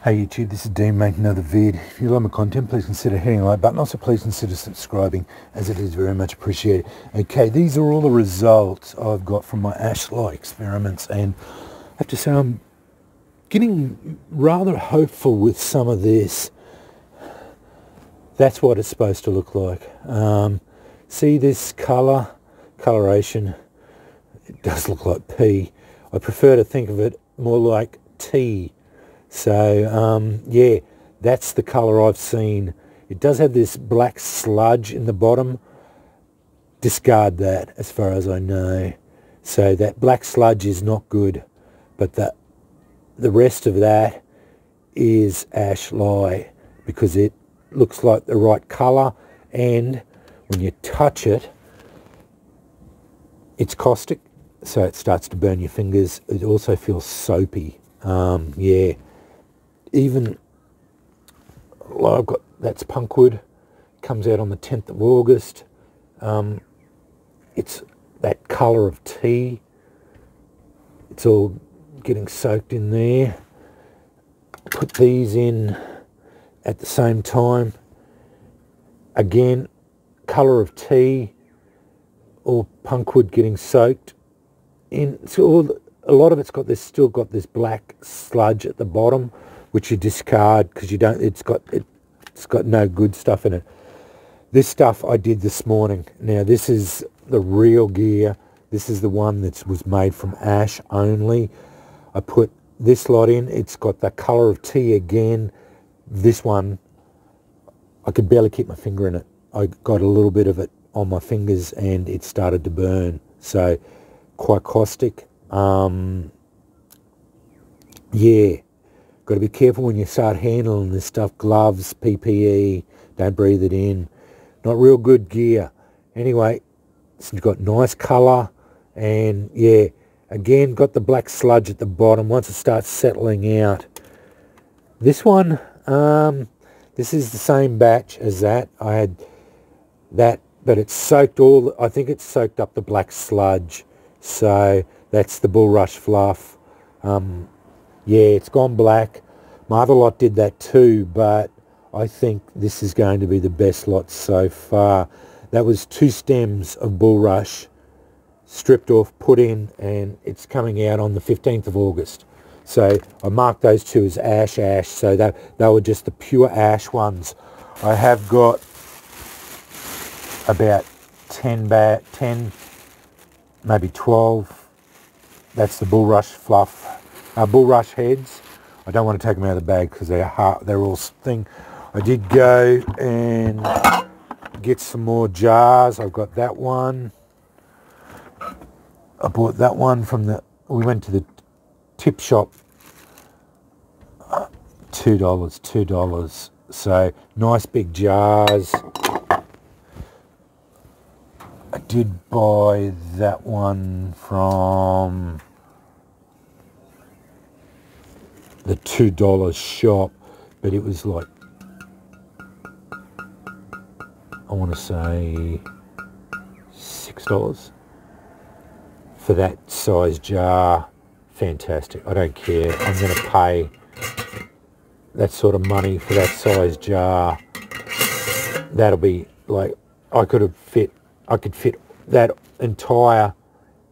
Hey YouTube, this is Dean making another vid. If you love my content, please consider hitting the like button. Also, please consider subscribing, as it is very much appreciated. Okay, these are all the results I've got from my Ashlar experiments, and I have to say I'm getting rather hopeful with some of this. That's what it's supposed to look like. See this coloration? It does look like P. I prefer to think of it more like T. So, yeah, that's the colour I've seen. It does have this black sludge in the bottom. Discard that, as far as I know. So that black sludge is not good, but the rest of that is Ashlar, because it looks like the right colour, and when you touch it, it's caustic, so it starts to burn your fingers. It also feels soapy. Yeah. Even, well, I've got, that's Punkwood, comes out on the 10th of August. It's that colour of tea. It's all getting soaked in there. Put these in at the same time. Again, colour of tea, or Punkwood getting soaked in. So a lot of it's got this, still got this black sludge at the bottom, which you discard because you don't. It's got no good stuff in it. This stuff I did this morning. Now this is the real gear. This is the one that was made from ash only. I put this lot in. It's got the colour of tea again. This one, I could barely keep my finger in it. I got a little bit of it on my fingers and it started to burn. So quite caustic. Yeah. Got to be careful when you start handling this stuff. Gloves, PPE, don't breathe it in. Not real good gear. Anyway, it's got nice colour, and yeah, again, got the black sludge at the bottom once it starts settling out. This one, this is the same batch as that. I had that, but it's soaked all, I think it's soaked up the black sludge. So that's the Bulrush Fluff. Yeah, it's gone black. My other lot did that too, but I think this is going to be the best lot so far. That was 2 stems of Bulrush stripped off, put in, and it's coming out on the 15th of August. So I marked those 2 as ash, so they were just the pure ash ones. I have got about 10, maybe 12. That's the Bulrush Fluff. Bulrush heads. I don't want to take them out of the bag because they're all thing. I did go and get some more jars. I've got that one. I bought that one from we went to the tip shop. $2. So nice big jars. I did buy that one from the $2 shop, but it was like, I want to say $6 for that size jar. Fantastic. I don't care. I'm going to pay that sort of money for that size jar. That'll be like, I could fit that entire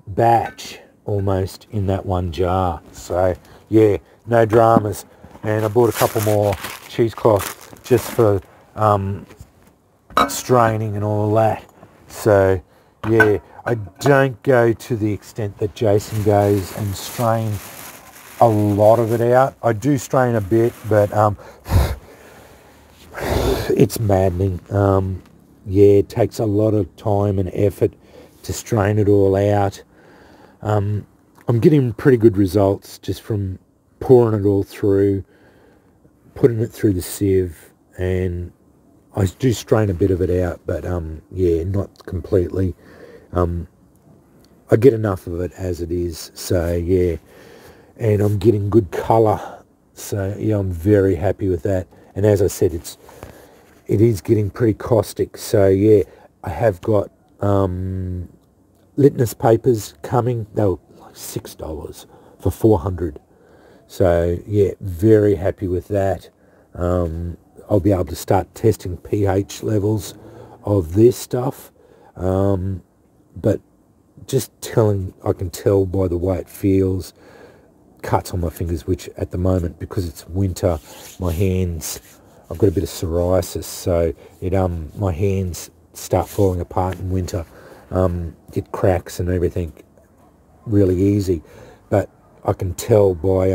batch almost in that one jar. So yeah, no dramas. And I bought a couple more cheesecloth just for straining and all that. So yeah, I don't go to the extent that Jason goes and strain a lot of it out. I do strain a bit, but it's maddening. Yeah, it takes a lot of time and effort to strain it all out. I'm getting pretty good results just from pouring it all through, putting it through the sieve, and I do strain a bit of it out, but yeah, not completely. I get enough of it as it is, so yeah, and I'm getting good colour, so yeah, I'm very happy with that. And as I said, it is getting pretty caustic, so yeah, I have got litmus papers coming. They were like $6 for 400. So yeah, very happy with that. I'll be able to start testing pH levels of this stuff, but just I can tell by the way it feels, cuts on my fingers, which at the moment, because it's winter, my hands, I've got a bit of psoriasis, so my hands start falling apart in winter, get cracks and everything really easy. But I can tell by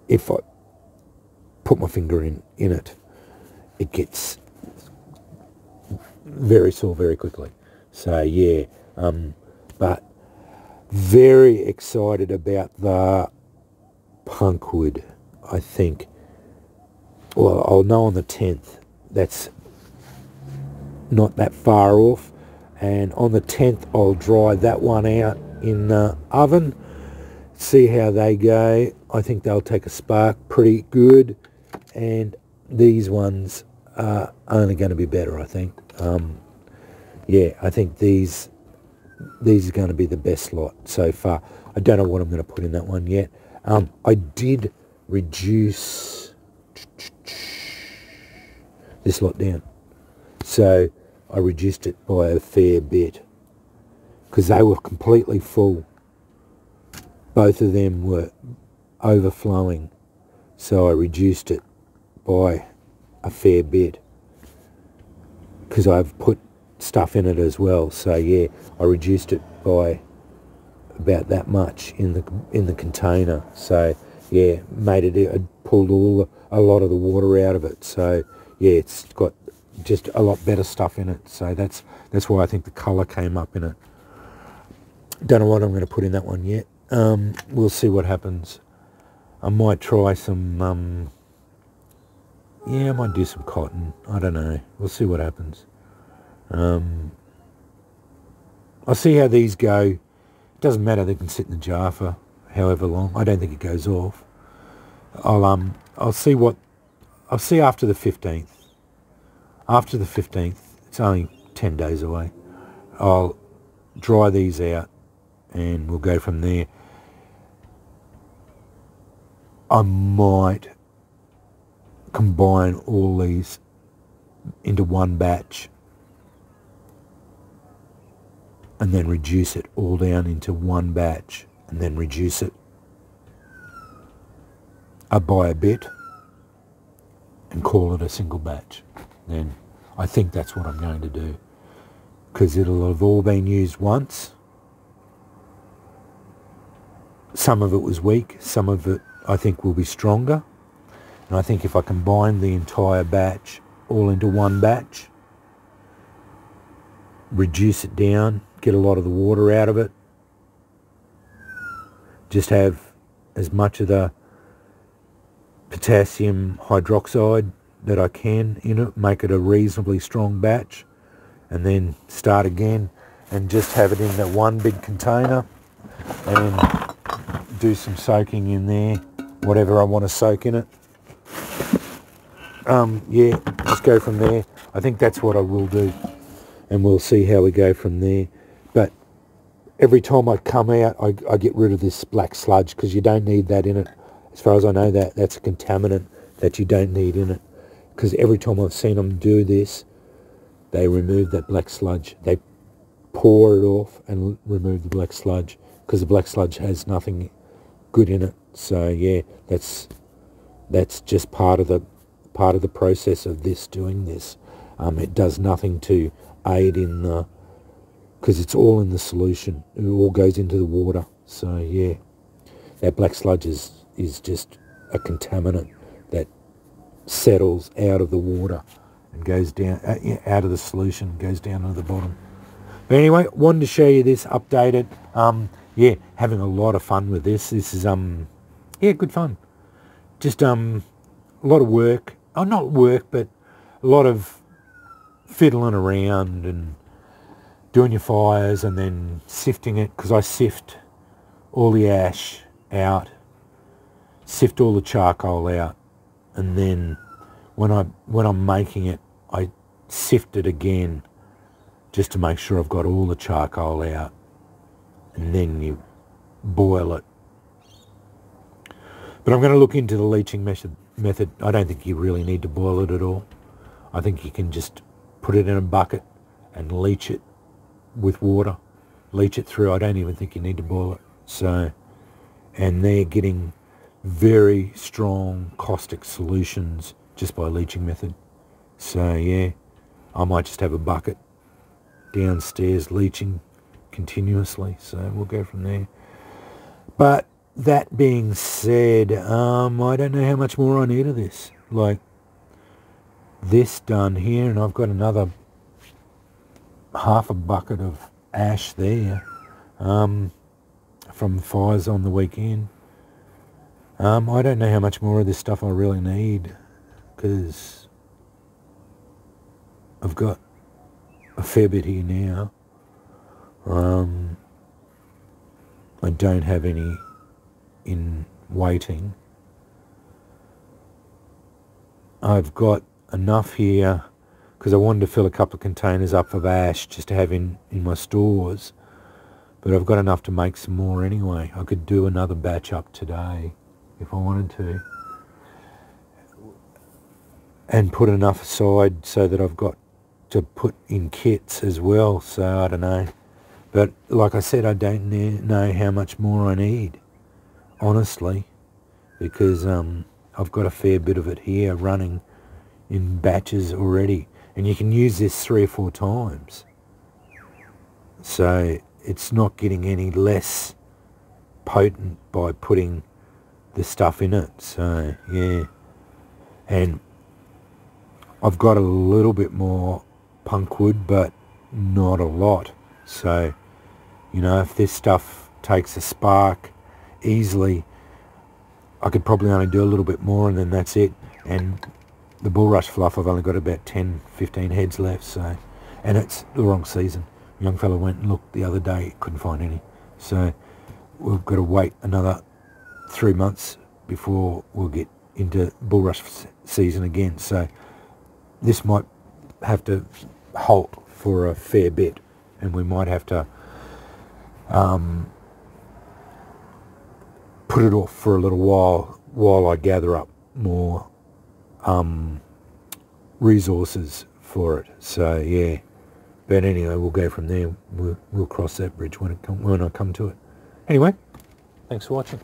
if I put my finger in it, it gets very sore very quickly. So yeah, but very excited about the Punkwood. I think, well, I'll know on the 10th. That's not that far off. And on the 10th, I'll dry that one out in the oven, see how they go. I think they'll take a spark pretty good. And these ones are only going to be better, I think. Yeah, I think these are going to be the best lot so far. I don't know what I'm going to put in that one yet. I did reduce this lot down. So I reduced it by a fair bit because they were completely full. Both of them were overflowing. So I reduced it by a fair bit because I've put stuff in it as well. So yeah, I reduced it by about that much in the container. So yeah, made it pulled a lot of the water out of it. So yeah, it's got just a lot better stuff in it. So that's why I think the colour came up in it. Don't know what I'm going to put in that one yet. We'll see what happens. I might try some. Yeah, I might do some cotton. I don't know. We'll see what happens. I'll see how these go. It doesn't matter. They can sit in the jar for however long. I don't think it goes off. I'll see after the 15th. After the 15th, it's only 10 days away. I'll dry these out and we'll go from there. I might combine all these into one batch and then reduce it all down into one batch and then reduce it by a bit and call it a single batch. Then I think that's what I'm going to do, because it'll have all been used once. Some of it was weak, some of it I think will be stronger. And I think if I combine the entire batch all into one batch, reduce it down, get a lot of the water out of it, just have as much of the potassium hydroxide that I can in it, make it a reasonably strong batch, and then start again and just have it in that one big container and do some soaking in there, whatever I want to soak in it. Yeah, just go from there. I think that's what I will do, and we'll see how we go from there. But every time I come out, I get rid of this black sludge, because you don't need that in it. As far as I know, that's a contaminant that you don't need in it. Because every time I've seen them do this, they remove that black sludge. They pour it off and remove the black sludge, because the black sludge has nothing good in it. So yeah, that's just part of the process of doing this. It does nothing to aid in the, because it's all in the solution. It all goes into the water. So yeah, that black sludge is just a contaminant that settles out of the water and goes down out of the solution, goes down to the bottom. But anyway, wanted to show you this updated. Yeah, having a lot of fun with this. This is yeah, good fun. Just a lot of work. Oh, not work, but a lot of fiddling around and doing your fires and then sifting it, because I sift all the ash out, sift all the charcoal out, and then when I'm making it, I sift it again just to make sure I've got all the charcoal out, and then you boil it But I'm going to look into the leaching method. I don't think you really need to boil it at all. I think you can just put it in a bucket and leach it with water. Leach it through. I don't even think you need to boil it. So, and they're getting very strong caustic solutions just by leaching method. So yeah, I might just have a bucket downstairs leaching continuously. So we'll go from there. But that being said, I don't know how much more I need of this. Like this done here, and I've got another half a bucket of ash there from fires on the weekend. I don't know how much more of this stuff I really need, because I've got a fair bit here now. I don't have any in waiting. I've got enough here because I wanted to fill a couple of containers up of ash just to have in my stores, but I've got enough to make some more anyway. I could do another batch up today if I wanted to, and put enough aside so that I've got to put in kits as well. So I don't know, but like I said, I don't know how much more I need, honestly, because I've got a fair bit of it here running in batches already, and you can use this 3 or 4 times, so it's not getting any less potent by putting the stuff in it. So yeah, and I've got a little bit more punk wood, but not a lot. So, you know, if this stuff takes a spark easily, I could probably only do a little bit more, and then that's it. And the bulrush fluff, I've only got about 10-15 heads left. So, and it's the wrong season. A young fellow went and looked the other day, couldn't find any. So we've got to wait another 3 months before we'll get into bulrush season again. So this might have to halt for a fair bit, and we might have to put it off for a little while I gather up more resources for it. So yeah, but anyway, we'll go from there. We'll cross that bridge when I come to it. Anyway, thanks for watching.